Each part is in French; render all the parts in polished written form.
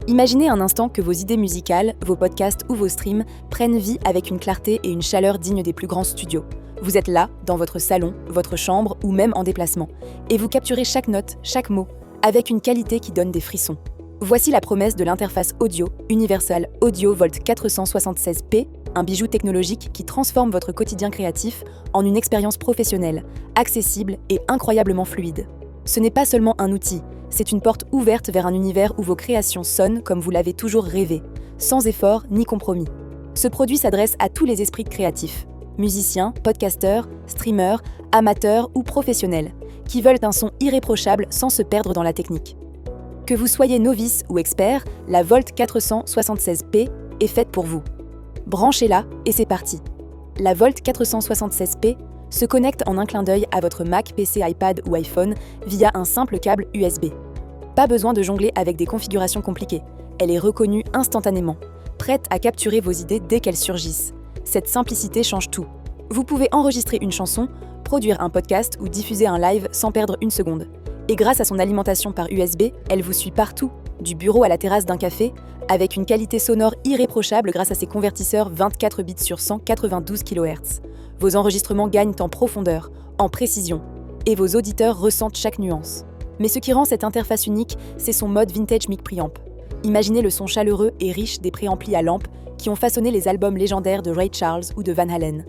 Imaginez un instant que vos idées musicales, vos podcasts ou vos streams prennent vie avec une clarté et une chaleur dignes des plus grands studios. Vous êtes là, dans votre salon, votre chambre ou même en déplacement, et vous capturez chaque note, chaque mot, avec une qualité qui donne des frissons. Voici la promesse de l'interface audio Universal Audio Volt 476p, un bijou technologique qui transforme votre quotidien créatif en une expérience professionnelle, accessible et incroyablement fluide. Ce n'est pas seulement un outil, c'est une porte ouverte vers un univers où vos créations sonnent comme vous l'avez toujours rêvé, sans effort ni compromis. Ce produit s'adresse à tous les esprits créatifs, musiciens, podcasteurs, streamers, amateurs ou professionnels, qui veulent un son irréprochable sans se perdre dans la technique. Que vous soyez novice ou expert, la Volt 476p est faite pour vous. Branchez-la et c'est parti. La Volt 476p se connecte en un clin d'œil à votre Mac, PC, iPad ou iPhone via un simple câble USB. Pas besoin de jongler avec des configurations compliquées. Elle est reconnue instantanément, prête à capturer vos idées dès qu'elles surgissent. Cette simplicité change tout. Vous pouvez enregistrer une chanson, produire un podcast ou diffuser un live sans perdre une seconde. Et grâce à son alimentation par USB, elle vous suit partout, du bureau à la terrasse d'un café, avec une qualité sonore irréprochable grâce à ses convertisseurs 24 bits sur 100 92 kHz. Vos enregistrements gagnent en profondeur, en précision, et vos auditeurs ressentent chaque nuance. Mais ce qui rend cette interface unique, c'est son mode Vintage Mic Preamp. Imaginez le son chaleureux et riche des préamplis à lampe qui ont façonné les albums légendaires de Ray Charles ou de Van Halen.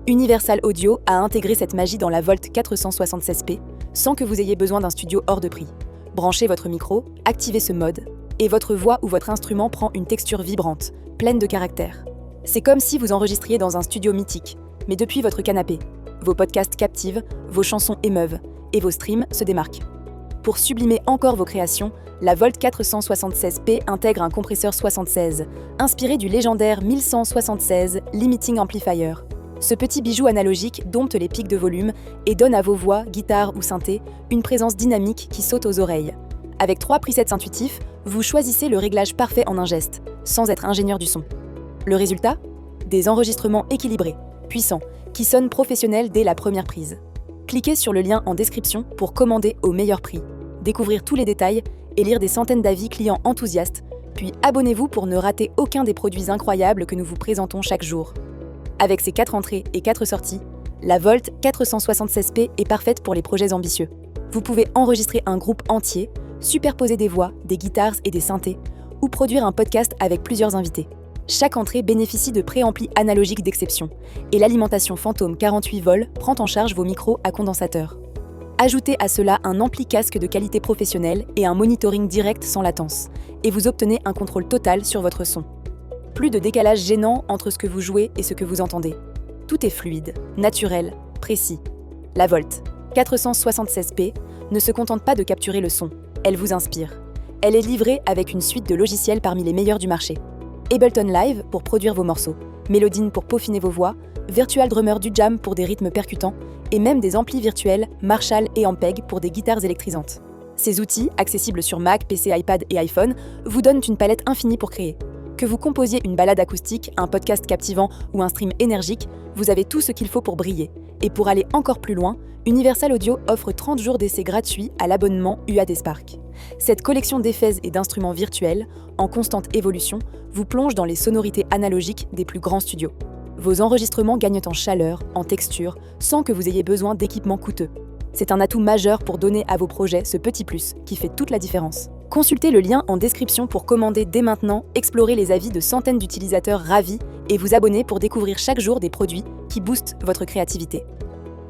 Universal Audio a intégré cette magie dans la Volt 476p sans que vous ayez besoin d'un studio hors de prix. Branchez votre micro, activez ce mode, et votre voix ou votre instrument prend une texture vibrante, pleine de caractère. C'est comme si vous enregistriez dans un studio mythique, mais depuis votre canapé. Vos podcasts captivent, vos chansons émeuvent, et vos streams se démarquent. Pour sublimer encore vos créations, la Volt 476p intègre un compresseur 76, inspiré du légendaire 1176 Limiting Amplifier. Ce petit bijou analogique dompte les pics de volume et donne à vos voix, guitares ou synthés une présence dynamique qui saute aux oreilles. Avec 3 presets intuitifs, vous choisissez le réglage parfait en un geste, sans être ingénieur du son. Le résultat ? Des enregistrements équilibrés, puissants, qui sonnent professionnels dès la première prise. Cliquez sur le lien en description pour commander au meilleur prix, découvrir tous les détails et lire des centaines d'avis clients enthousiastes, puis abonnez-vous pour ne rater aucun des produits incroyables que nous vous présentons chaque jour. Avec ses 4 entrées et 4 sorties, la Volt 476p est parfaite pour les projets ambitieux. Vous pouvez enregistrer un groupe entier, superposer des voix, des guitares et des synthés, ou produire un podcast avec plusieurs invités. Chaque entrée bénéficie de préamplis analogiques d'exception, et l'alimentation Phantom 48 volts prend en charge vos micros à condensateur. Ajoutez à cela un ampli casque de qualité professionnelle et un monitoring direct sans latence, et vous obtenez un contrôle total sur votre son. Plus de décalage gênant entre ce que vous jouez et ce que vous entendez. Tout est fluide, naturel, précis. La Volt 476p ne se contente pas de capturer le son, elle vous inspire. Elle est livrée avec une suite de logiciels parmi les meilleurs du marché. Ableton Live pour produire vos morceaux, Melodyne pour peaufiner vos voix, Virtual Drummer du Jam pour des rythmes percutants, et même des amplis virtuels Marshall et Ampeg pour des guitares électrisantes. Ces outils, accessibles sur Mac, PC, iPad et iPhone, vous donnent une palette infinie pour créer. Que vous composiez une balade acoustique, un podcast captivant ou un stream énergique, vous avez tout ce qu'il faut pour briller. Et pour aller encore plus loin, Universal Audio offre 30 jours d'essai gratuits à l'abonnement UAD Spark. Cette collection d'effets et d'instruments virtuels, en constante évolution, vous plonge dans les sonorités analogiques des plus grands studios. Vos enregistrements gagnent en chaleur, en texture, sans que vous ayez besoin d'équipements coûteux. C'est un atout majeur pour donner à vos projets ce petit plus qui fait toute la différence. Consultez le lien en description pour commander dès maintenant, explorer les avis de centaines d'utilisateurs ravis et vous abonner pour découvrir chaque jour des produits qui boostent votre créativité.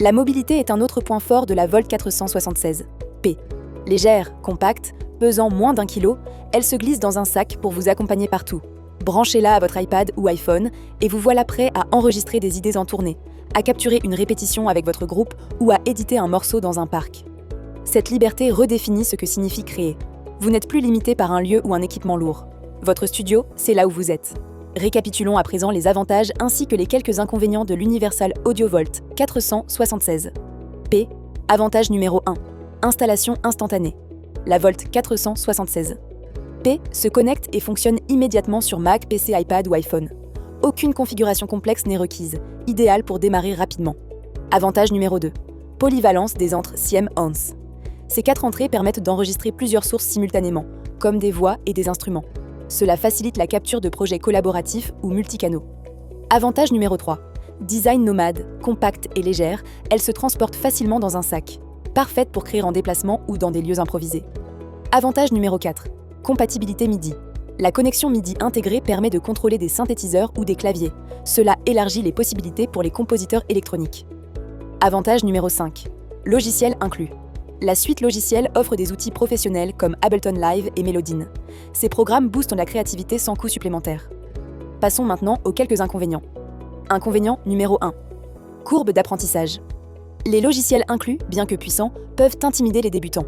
La mobilité est un autre point fort de la Volt 476p. Légère, compacte, pesant moins d'1 kg, elle se glisse dans un sac pour vous accompagner partout. Branchez-la à votre iPad ou iPhone et vous voilà prêt à enregistrer des idées en tournée, à capturer une répétition avec votre groupe ou à éditer un morceau dans un parc. Cette liberté redéfinit ce que signifie créer. Vous n'êtes plus limité par un lieu ou un équipement lourd. Votre studio, c'est là où vous êtes. Récapitulons à présent les avantages ainsi que les quelques inconvénients de l'Universal Audio Volt 476. P. Avantage numéro 1. Installation instantanée. La Volt 476. P se connecte et fonctionne immédiatement sur Mac, PC, iPad ou iPhone. Aucune configuration complexe n'est requise, idéale pour démarrer rapidement. Avantage numéro 2. Polyvalence des entres SIEM-ONS. Ces 4 entrées permettent d'enregistrer plusieurs sources simultanément, comme des voix et des instruments. Cela facilite la capture de projets collaboratifs ou multicanaux. Avantage numéro 3. Design nomade, compacte et légère, elle se transporte facilement dans un sac. Parfaite pour créer en déplacement ou dans des lieux improvisés. Avantage numéro 4. Compatibilité MIDI. La connexion MIDI intégrée permet de contrôler des synthétiseurs ou des claviers. Cela élargit les possibilités pour les compositeurs électroniques. Avantage numéro 5. Logiciel inclus. La suite logicielle offre des outils professionnels comme Ableton Live et Melodyne. Ces programmes boostent la créativité sans coût supplémentaire. Passons maintenant aux quelques inconvénients. Inconvénient numéro 1. Courbe d'apprentissage. Les logiciels inclus, bien que puissants, peuvent intimider les débutants.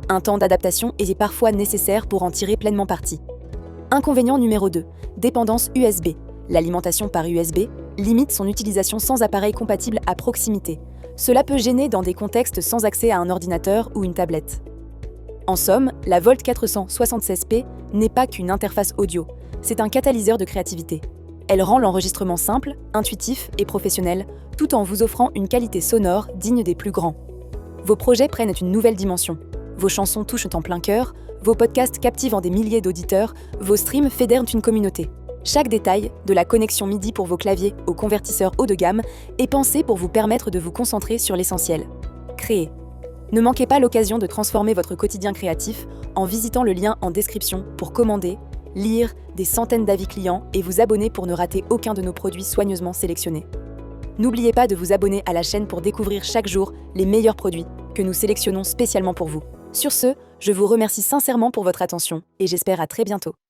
Un temps d'adaptation est parfois nécessaire pour en tirer pleinement parti. Inconvénient numéro 2. Dépendance USB. L'alimentation par USB limite son utilisation sans appareil compatible à proximité. Cela peut gêner dans des contextes sans accès à un ordinateur ou une tablette. En somme, la Volt 476p n'est pas qu'une interface audio, c'est un catalyseur de créativité. Elle rend l'enregistrement simple, intuitif et professionnel, tout en vous offrant une qualité sonore digne des plus grands. Vos projets prennent une nouvelle dimension. Vos chansons touchent en plein cœur, vos podcasts captivent des milliers d'auditeurs, vos streams fédèrent une communauté. Chaque détail, de la connexion MIDI pour vos claviers au convertisseur haut de gamme, est pensé pour vous permettre de vous concentrer sur l'essentiel. Créer. Ne manquez pas l'occasion de transformer votre quotidien créatif en visitant le lien en description pour commander, lire des centaines d'avis clients et vous abonner pour ne rater aucun de nos produits soigneusement sélectionnés. N'oubliez pas de vous abonner à la chaîne pour découvrir chaque jour les meilleurs produits que nous sélectionnons spécialement pour vous. Sur ce, je vous remercie sincèrement pour votre attention et j'espère à très bientôt.